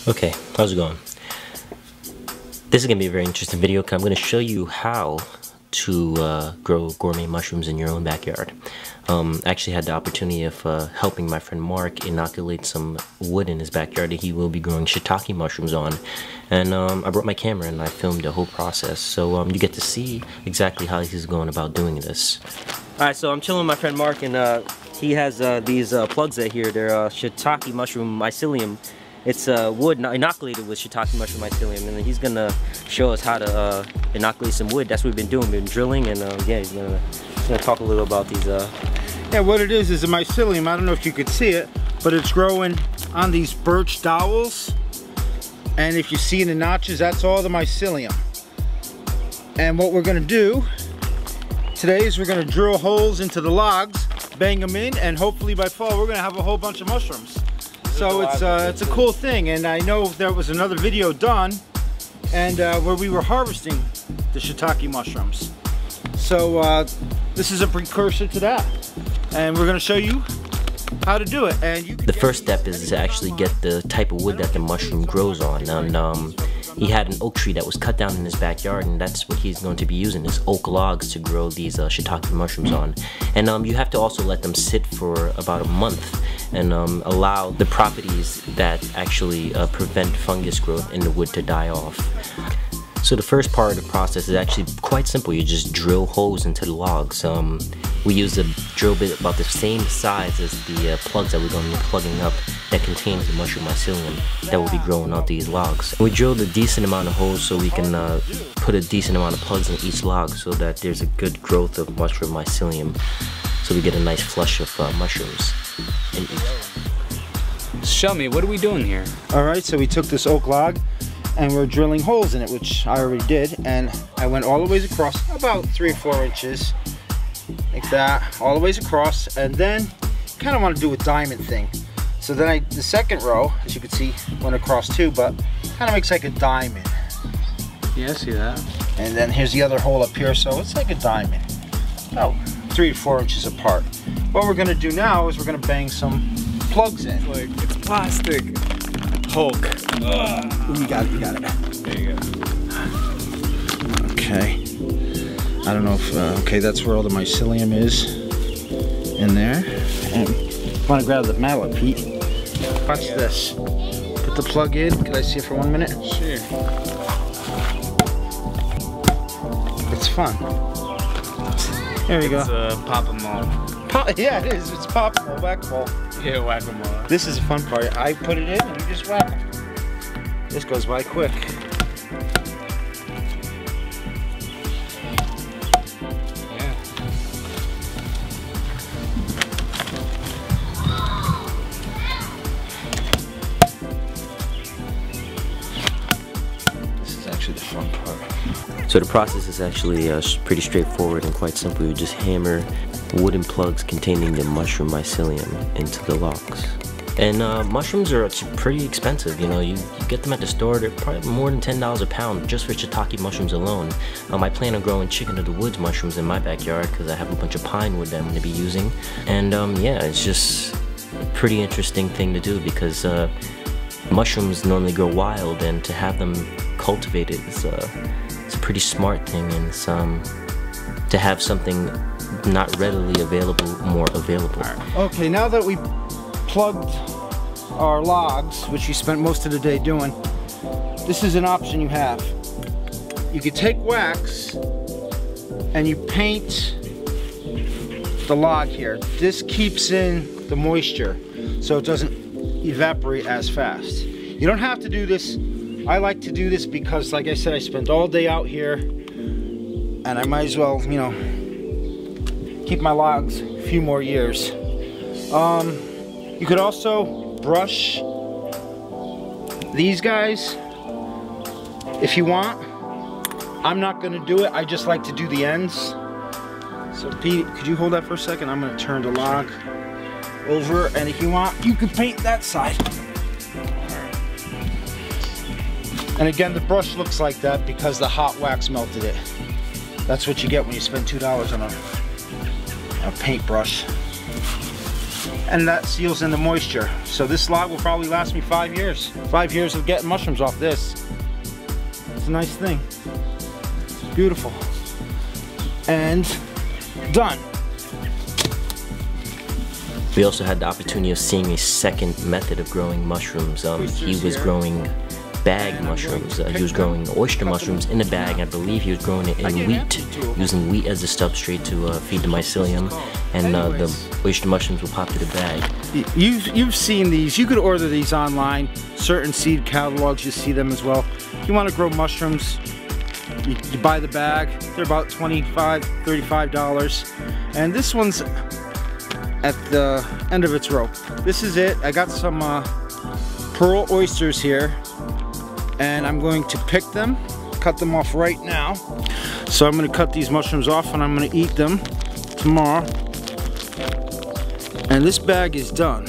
Okay, how's it going? This is going to be a very interesting video because I'm going to show you how to grow gourmet mushrooms in your own backyard. I actually had the opportunity of helping my friend Mark inoculate some wood in his backyard that he will be growing shiitake mushrooms on. And I brought my camera and I filmed the whole process. So you get to see exactly how he's going about doing this. Alright, so I'm chilling with my friend Mark and he has these plugs right here. They're shiitake mushroom mycelium. It's wood inoculated with shiitake mushroom mycelium, and he's gonna show us how to inoculate some wood. That's what we've been doing. We've been drilling, and yeah, he's gonna talk a little about these. Yeah, what it is a mycelium. I don't know if you could see it, but it's growing on these birch dowels. And if you see in the notches, that's all the mycelium. And what we're gonna do today is we're gonna drill holes into the logs, bang them in, and hopefully by fall we're gonna have a whole bunch of mushrooms. So it's a cool thing, and I know there was another video done and where we were harvesting the shiitake mushrooms. So this is a precursor to that, and we're going to show you how to do it. And the first step is to actually get the type of wood that the mushroom grows on. And he had an oak tree that was cut down in his backyard, and that's what he's going to be using, is oak logs to grow these shiitake mushrooms on. And you have to also let them sit for about a month and allow the properties that actually prevent fungus growth in the wood to die off. So the first part of the process is actually quite simple. You just drill holes into the logs. We use a drill bit about the same size as the plugs that we're going to be plugging up that contains the mushroom mycelium that will be growing out these logs. We drilled a decent amount of holes so we can put a decent amount of plugs in each log so that there's a good growth of mushroom mycelium, so we get a nice flush of mushrooms in each. Show me, what are we doing here? Alright, so we took this oak log and we're drilling holes in it, which I already did, and I went all the ways across, about 3 or 4 inches, like that, all the ways across, and then kind of want to do a diamond thing. So then the second row, as you can see, went across too, but kind of makes like a diamond. Yeah, I see that. And then here's the other hole up here, so it's like a diamond, about 3 to 4 inches apart. What we're gonna do now is we're gonna bang some plugs in. Like, it's plastic. Hulk. Ooh, you got it, you got it. There you go. Okay. I don't know if, okay, that's where all the mycelium is in there. And want to grab the mallet, Pete? Watch this. Put the plug in. Can I see it for 1 minute? Sure. It's fun. There we go. It's pop-a-mole. Yeah, it is. It's pop-a-mole, whack-a-mole. Yeah, whack-a-mole. This is the fun part. I put it in and you just whack it. This goes by quick. Yeah. This is actually the fun part. So the process is actually pretty straightforward and quite simple. You just hammer wooden plugs containing the mushroom mycelium into the logs. And mushrooms are pretty expensive, you know, you get them at the store, they're probably more than $10 a pound just for shiitake mushrooms alone. I plan on growing chicken of the woods mushrooms in my backyard because I have a bunch of pine wood that I'm going to be using. And yeah, it's just a pretty interesting thing to do because mushrooms normally grow wild, and to have them cultivated is it's a pretty smart thing, and it's, to have something not readily available more available. Okay, now that we plugged our logs, which we spent most of the day doing, this is an option you have. You could take wax and you paint the log here. This keeps in the moisture so it doesn't evaporate as fast. You don't have to do this. I like to do this because, like I said, I spent all day out here and I might as well, you know, keep my logs a few more years. You could also brush these guys if you want. I'm not gonna do it, I just like to do the ends. So Pete, could you hold that for a second? I'm gonna turn the log over, and if you want, you can paint that side. And again, the brush looks like that because the hot wax melted it. That's what you get when you spend $2 on a paintbrush. and that seals in the moisture. So this log will probably last me 5 years. 5 years of getting mushrooms off this. It's a nice thing. Beautiful. And done. We also had the opportunity of seeing a second method of growing mushrooms. He was growing bag mushrooms. He was growing oyster mushrooms in a bag. I believe he was growing it in wheat, using wheat as the substrate to feed the mycelium, and the oyster mushrooms will pop to the bag. You've seen these. You could order these online. Certain seed catalogs, you see them as well. If you want to grow mushrooms, you buy the bag. They're about $25, $35. And this one's at the end of its rope. This is it. I got some pearl oysters here, and I'm going to pick them, cut them off right now. So I'm going to cut these mushrooms off and I'm going to eat them tomorrow. And this bag is done.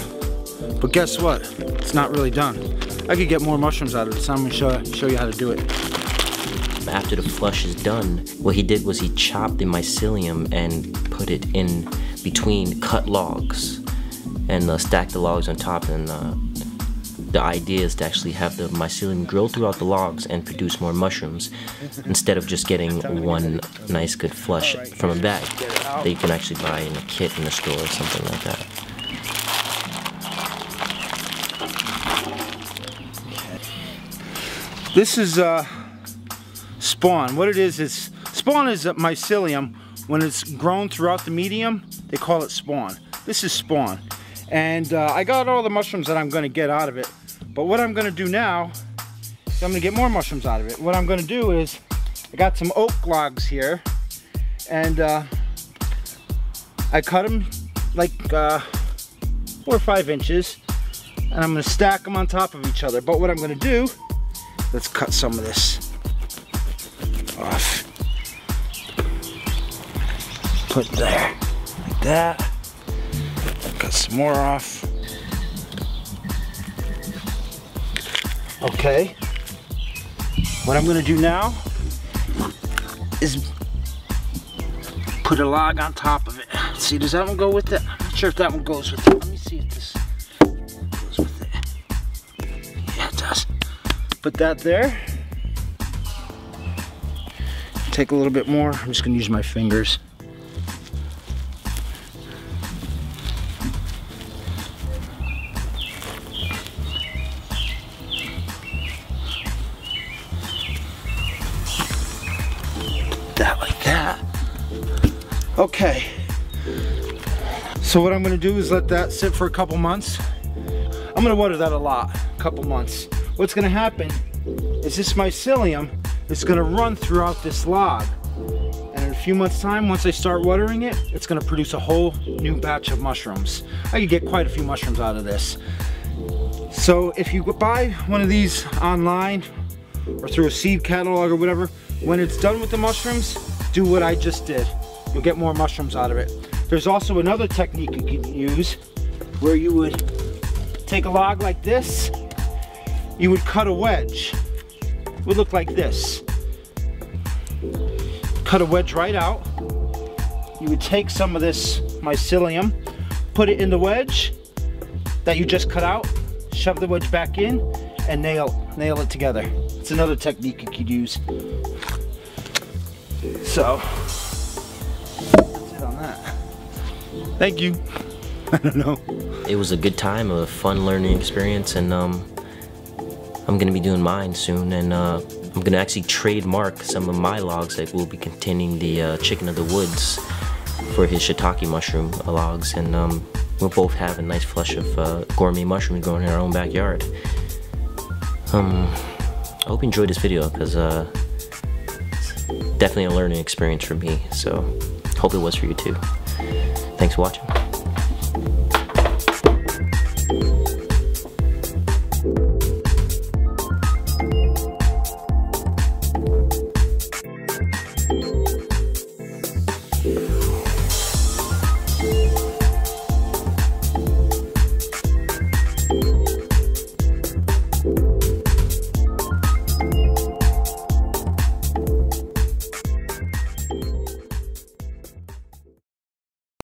But guess what? It's not really done. I could get more mushrooms out of it, so I'm going to show you how to do it. After the flush is done, what he did was he chopped the mycelium and put it in between cut logs and stacked the logs on top. And the idea is to actually have the mycelium grow throughout the logs and produce more mushrooms instead of just getting one nice good flush from a bag that you can actually buy in a kit in the store or something like that. This is spawn. What it is spawn is mycelium. When it's grown throughout the medium, they call it spawn. This is spawn. And I got all the mushrooms that I'm going to get out of it. But what I'm going to do now is I'm going to get more mushrooms out of it. What I'm going to do is, I got some oak logs here. And I cut them like 4 or 5 inches. And I'm going to stack them on top of each other. But what I'm going to do, let's cut some of this off. Put there, like that. Cut some more off. Okay. What I'm gonna do now is put a log on top of it. Let's see, does that one go with it? I'm not sure if that one goes with it. Let me see if this goes with it. Yeah, it does. Put that there. Take a little bit more. I'm just gonna use my fingers. That like that. Okay. So what I'm gonna do is let that sit for a couple months. I'm gonna water that a lot, a couple months. What's gonna happen is this mycelium is gonna run throughout this log. And in a few months' time, once I start watering it, it's gonna produce a whole new batch of mushrooms. I could get quite a few mushrooms out of this. So if you buy one of these online or through a seed catalog or whatever, when it's done with the mushrooms, do what I just did. You'll get more mushrooms out of it. There's also another technique you can use where you would take a log like this, you would cut a wedge. It would look like this. Cut a wedge right out. You would take some of this mycelium, put it in the wedge that you just cut out, shove the wedge back in, and nail it together. It's another technique you could use. So, that's it on that. Thank you. I don't know. It was a good time, a fun learning experience, and I'm gonna be doing mine soon, and I'm gonna actually trademark some of my logs that will be containing the chicken of the woods for his shiitake mushroom logs, and we'll both have a nice flush of gourmet mushrooms growing in our own backyard. I hope you enjoyed this video, because it's definitely a learning experience for me, so hope it was for you too. Thanks for watching.